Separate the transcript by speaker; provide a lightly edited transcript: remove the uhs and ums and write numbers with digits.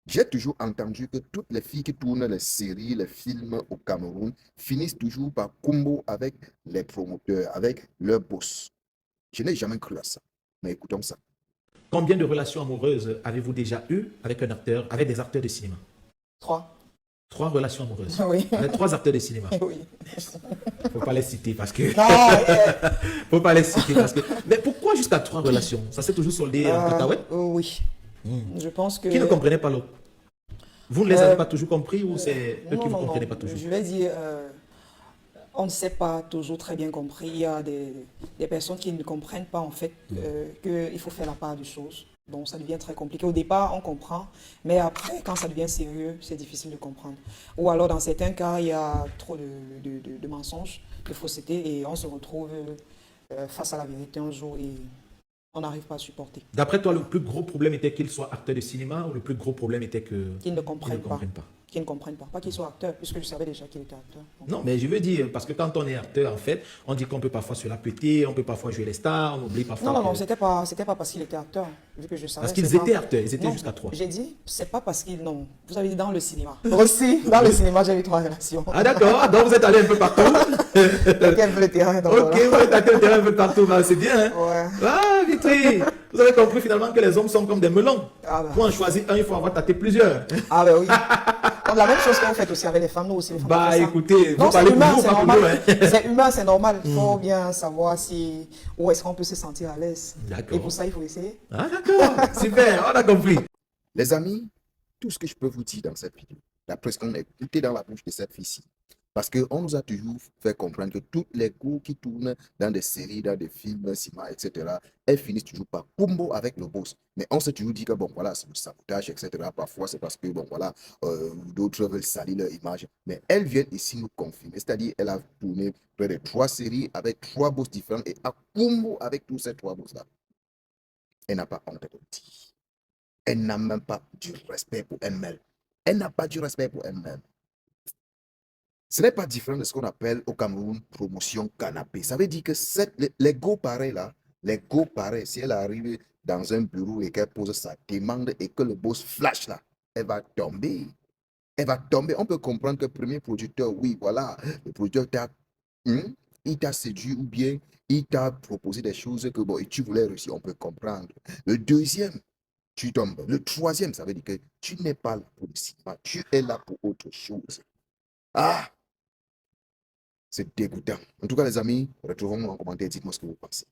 Speaker 1: J'ai toujours entendu que toutes les filles qui tournent les séries, les films au Cameroun finissent toujours par combo avec les promoteurs, avec leurs boss. Je n'ai jamais cru à ça. Mais écoutons ça.
Speaker 2: Combien de relations amoureuses avez-vous déjà eues avec un acteur, avec des acteurs de cinéma?
Speaker 3: 3.
Speaker 2: Trois relations amoureuses.
Speaker 3: Oui.
Speaker 2: Avec trois acteurs de cinéma.
Speaker 3: Oui.
Speaker 2: Faut pas les citer parce que.
Speaker 3: Non,
Speaker 2: Faut pas les citer parce que. Mais pourquoi jusqu'à trois relations? Ça s'est toujours soldé en cacahuète?
Speaker 3: oui. Je pense que...
Speaker 2: Qui ne comprenait pas l'autre? Vous ne les avez
Speaker 3: Euh,
Speaker 2: pas toujours compris ou c'est eux qui
Speaker 3: non,
Speaker 2: ne vous
Speaker 3: non,
Speaker 2: comprenaient
Speaker 3: non.
Speaker 2: pas toujours?
Speaker 3: Je vais dire, on ne s'est pas toujours très bien compris. Il y a des personnes qui ne comprennent pas en fait qu'il faut faire la part des choses. Donc ça devient très compliqué. Au départ, on comprend, mais après, quand ça devient sérieux, c'est difficile de comprendre. Ou alors, dans certains cas, il y a trop de mensonges, de fausseté, et on se retrouve face à la vérité un jour et on n'arrive pas à supporter.
Speaker 2: D'après toi, le plus gros problème était qu'il soit acteur de cinéma ou le plus gros problème était que
Speaker 3: Qu'ils ne
Speaker 2: qu'ils ne
Speaker 3: comprennent pas.
Speaker 2: comprennent pas?
Speaker 3: Qu'ils ne comprennent pas. Pas qu'ils soient acteurs, puisque je savais déjà qu'il était acteur. Donc,
Speaker 2: Non, mais je veux dire, parce que quand on est acteur, en fait, on dit qu'on peut parfois se la péter, on peut parfois jouer les stars, on oublie parfois
Speaker 3: non,
Speaker 2: que...
Speaker 3: c'était pas parce qu'il était acteur, vu que je savais.
Speaker 2: Parce qu'ils
Speaker 3: c'est pas-
Speaker 2: étaient acteurs, ils étaient
Speaker 3: Non,
Speaker 2: jusqu'à trois.
Speaker 3: j'ai dit, c'est pas parce qu'il. Non, vous avez dit dans le cinéma. Aussi, dans le cinéma, j'ai eu 3 relations.
Speaker 2: Ah d'accord, donc vous êtes allé un peu partout.
Speaker 3: Donc, un peu le terrain. Donc,
Speaker 2: Ok,
Speaker 3: voilà.
Speaker 2: vous êtes allé un peu partout, bah, c'est bien. Hein?
Speaker 3: Ouais.
Speaker 2: Ah, Vitry, vous avez compris finalement que les hommes sont comme des melons.
Speaker 3: Ah bah.
Speaker 2: Pour en choisir un, il faut avoir tâté plusieurs.
Speaker 3: Ah ben oui. Donc, la même chose que vous faites aussi avec les femmes, nous aussi les femmes. on
Speaker 2: Bah
Speaker 3: fait ça.
Speaker 2: écoutez, vous
Speaker 3: Non, c'est
Speaker 2: parlez pour
Speaker 3: humain,
Speaker 2: vous,
Speaker 3: c'est
Speaker 2: pas pour
Speaker 3: normal.
Speaker 2: nous. Hein.
Speaker 3: C'est humain, c'est normal. Il faut bien savoir si où est-ce qu'on peut se sentir à l'aise.
Speaker 2: D'accord.
Speaker 3: Et pour ça, il faut essayer.
Speaker 2: Ah d'accord, super, on a compris.
Speaker 1: Les amis, tout ce que je peux vous dire dans cette vidéo, d'après ce qu'on a écouté dans la bouche de cette fille-ci, parce qu'on nous a toujours fait comprendre que toutes les cours qui tournent dans des séries, dans des films, cinéma, etc., elles finissent toujours par combo avec le boss. Mais on s'est toujours dit que, bon, voilà, c'est le sabotage, etc. Parfois, c'est parce que, bon, voilà, d'autres veulent salir leur image. Mais elles viennent ici nous confirmer. C'est-à-dire, elle a tourné près de 3 séries avec 3 boss différents et à combo avec tous ces 3 boss-là. Elle n'a pas honte de le dire. Elle n'a même pas du respect pour elle-même. Elle n'a pas du respect pour elle-même. Ce n'est pas différent de ce qu'on appelle au Cameroun promotion canapé. Ça veut dire que les go pareils là, les go pareils, si elle arrive dans un bureau et qu'elle pose sa demande et que le boss flash là, elle va tomber. Elle va tomber. On peut comprendre que le premier producteur, oui, voilà, le producteur t'a, il t'a séduit ou bien il t'a proposé des choses que bon, et tu voulais réussir, on peut comprendre. Le deuxième, tu tombes. Le troisième, ça veut dire que tu n'es pas là pour le cinéma, tu es là pour autre chose. Ah, c'est dégoûtant. En tout cas, les amis, retrouvons-nous en commentaire. Dites-moi ce que vous pensez.